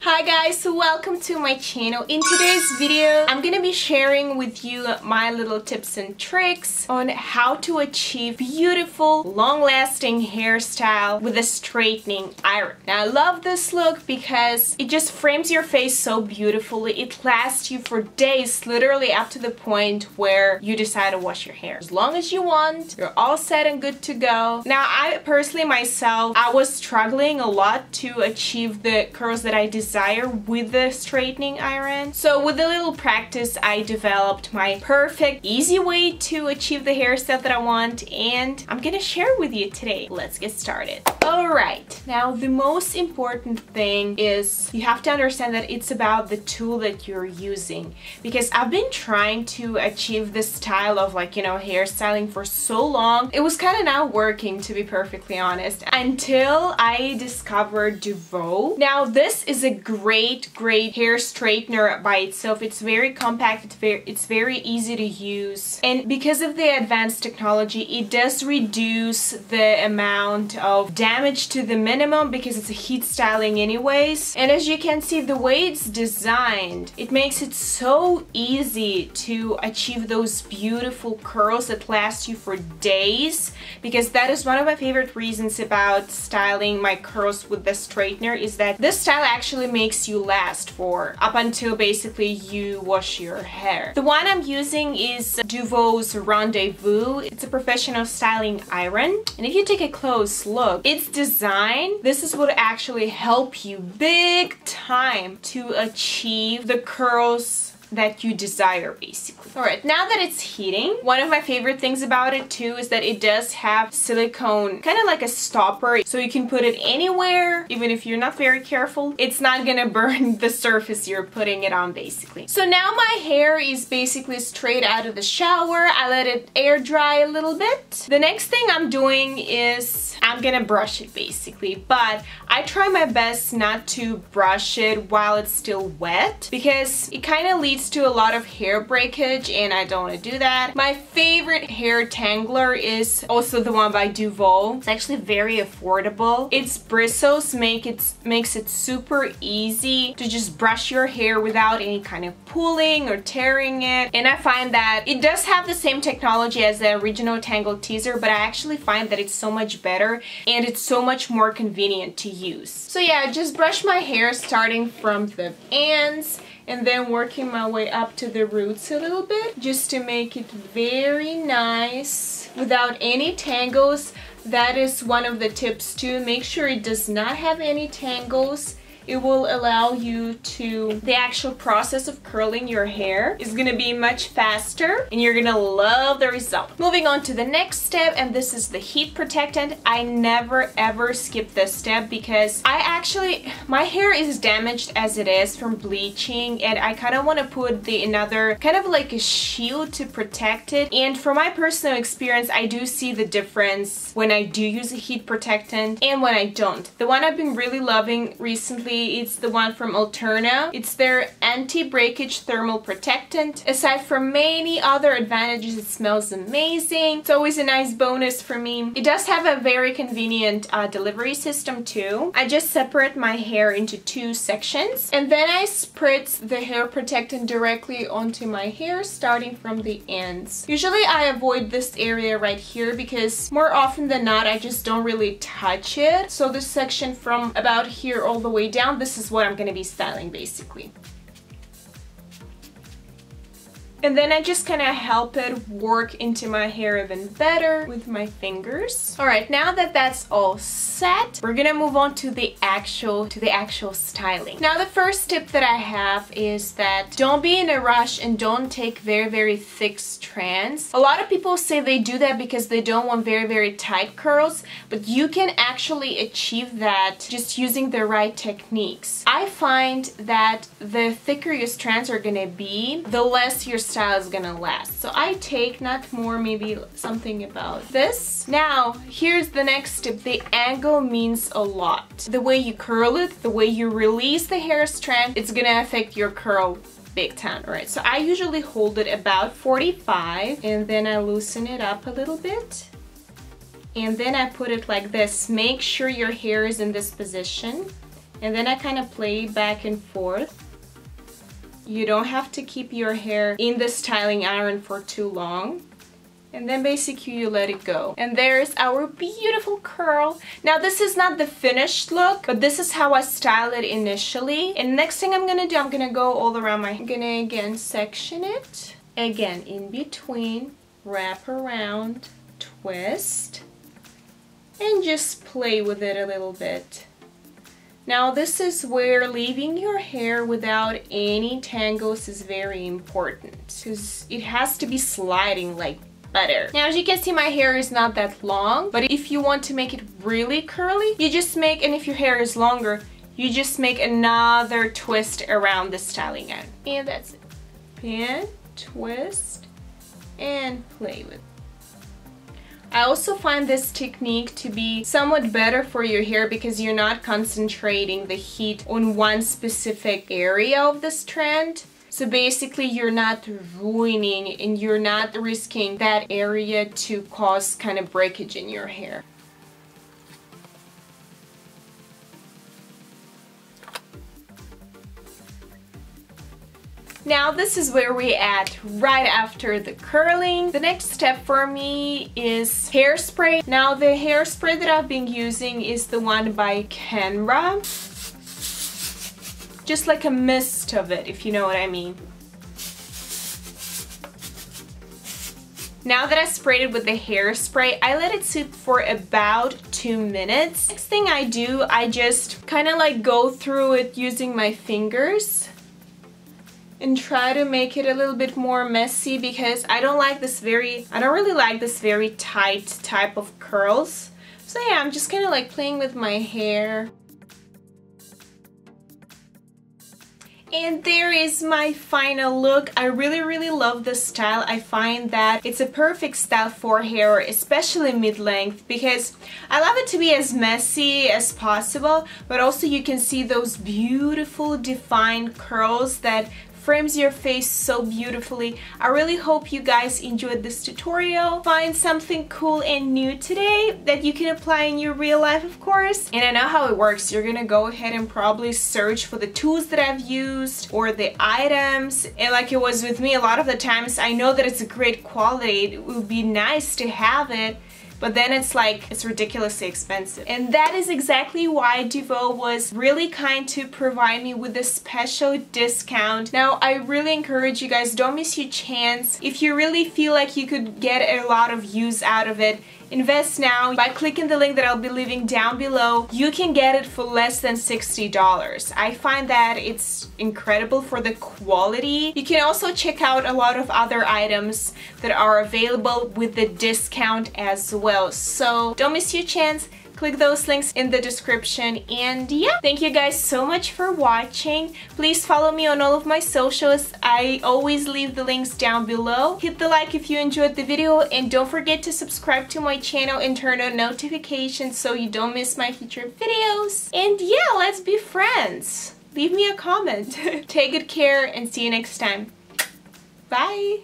Hi guys, so welcome to my channel. In today's video, I'm gonna be sharing with you my little tips and tricks on how to achieve beautiful, long-lasting hairstyle with a straightening iron. Now, I love this look because it just frames your face so beautifully. It lasts you for days, literally up to the point where you decide to wash your hair. As long as you want, you're all set and good to go. Now, I personally myself, I was struggling a lot to achieve the curls that I desire with the straightening iron. So with a little practice, I developed my perfect, easy way to achieve the hairstyle that I want, and I'm gonna share with you today. Let's get started. Alright, now the most important thing is you have to understand that it's about the tool that you're using, because I've been trying to achieve this style of hairstyling for so long. It was kind of not working, to be perfectly honest, until I discovered DeVoe. Now this is a great hair straightener by itself. It's very compact, it's very easy to use, and because of the advanced technology, it does reduce the amount of damage to the minimum because it's a heat styling anyways. And as you can see, the way it's designed, it makes it so easy to achieve those beautiful curls that last you for days, because that is one of my favorite reasons about styling my curls with the straightener, is that this style actually makes you last for up until basically you wash your hair. The one I'm using is DeVoe's Rendezvous. It's a professional styling iron, and if you take a close look, its design, this is what actually help you big time to achieve the curls that you desire, basically. Alright, now that it's heating, one of my favorite things about it too is that it does have silicone, kind of like a stopper, so you can put it anywhere. Even if you're not very careful, it's not gonna burn the surface you're putting it on, basically. So now my hair is basically straight out of the shower. I let it air dry a little bit. The next thing I'm doing is I'm gonna brush it, basically, but I try my best not to brush it while it's still wet, because it kind of leads to a lot of hair breakage, and I don't want to do that. My favorite hair tangler is also the one by DeVoe. It's actually very affordable. Its bristles makes it super easy to just brush your hair without any kind of pulling or tearing it. And I find that it does have the same technology as the original Tangle Teaser, but I actually find that it's so much better and it's so much more convenient to use. So yeah, I just brush my hair starting from the ends and then working my way up to the roots a little bit, just to make it very nice without any tangles. That is one of the tips too. Make sure it does not have any tangles. It will allow you to, the actual process of curling your hair is gonna be much faster, and you're gonna love the result. Moving on to the next step, and this is the heat protectant. I never ever skip this step because my hair is damaged as it is from bleaching, and I kind of want to put another kind of like a shield to protect it. And from my personal experience, I do see the difference when I do use a heat protectant and when I don't. The one I've been really loving recently, it's the one from Alterna. It's their anti-breakage thermal protectant. Aside from many other advantages, it smells amazing. It's always a nice bonus for me. It does have a very convenient delivery system too. I just separate my hair into two sections, and then I spritz the hair protectant directly onto my hair, starting from the ends. Usually I avoid this area right here because more often than not, I just don't really touch it. So this section from about here all the way down, this is what I'm going to be styling, basically. And then I just kind of help it work into my hair even better with my fingers. Alright, now that that's all set, we're gonna move on to the actual styling. Now the first tip that I have is that don't be in a rush and don't take very thick strands. A lot of people say they do that because they don't want very tight curls, but you can actually achieve that just using the right techniques. I find that the thicker your strands are gonna be, the less your style is gonna last. So I take not more, maybe something about this. Now here's the next tip. The angle means a lot. The way you curl it, the way you release the hair strand, it's gonna affect your curl big time. Right, so I usually hold it about 45, and then I loosen it up a little bit, and then I put it like this. Make sure your hair is in this position, And then I kind of play back and forth. You don't have to keep your hair in the styling iron for too long. And then basically you let it go. And there's our beautiful curl. Now this is not the finished look, but this is how I style it initially. And next thing I'm gonna do, I'm gonna go all around my, I'm gonna again section it. Again, in between, wrap around, twist, and just play with it a little bit. Now this is where leaving your hair without any tangles is very important, because it has to be sliding like butter. Now as you can see, my hair is not that long, but if you want to make it really curly, you just make, and if your hair is longer, you just make another twist around the styling iron. And that's it. Pin, twist, and play with it. I also find this technique to be somewhat better for your hair because you're not concentrating the heat on one specific area of the strand. So basically you're not ruining and you're not risking that area to cause kind of breakage in your hair. Now this is where we at right after the curling. The next step for me is hairspray. Now the hairspray that I've been using is the one by Canva. Just like a mist of it, if you know what I mean. Now that I sprayed it with the hairspray, I let it sit for about 2 minutes. Next thing I do, I just kind of like go through it using my fingers and try to make it a little bit more messy because I don't really like this very tight type of curls. So yeah, I'm just kind of like playing with my hair. And there is my final look. I really love this style. I find that it's a perfect style for hair, especially mid-length, because I love it to be as messy as possible, but also you can see those beautiful defined curls that frames your face so beautifully. I really hope you guys enjoyed this tutorial. Find something cool and new today that you can apply in your real life, of course. And I know how it works. You're gonna go ahead and probably search for the tools that I've used or the items. And like it was with me, a lot of the times I know that it's a great quality. It would be nice to have it, but then it's like, it's ridiculously expensive. And that is exactly why Duvo was really kind to provide me with a special discount. Now, I really encourage you guys, don't miss your chance. If you really feel like you could get a lot of use out of it, invest now by clicking the link that I'll be leaving down below. You can get it for less than $60. I find that it's incredible for the quality. You can also check out a lot of other items that are available with the discount as well. So don't miss your chance. Click those links in the description. And yeah, thank you guys so much for watching. Please follow me on all of my socials. I always leave the links down below. Hit the like if you enjoyed the video, and don't forget to subscribe to my channel and turn on notifications so you don't miss my future videos. And yeah, let's be friends. Leave me a comment. Take good care and see you next time. Bye.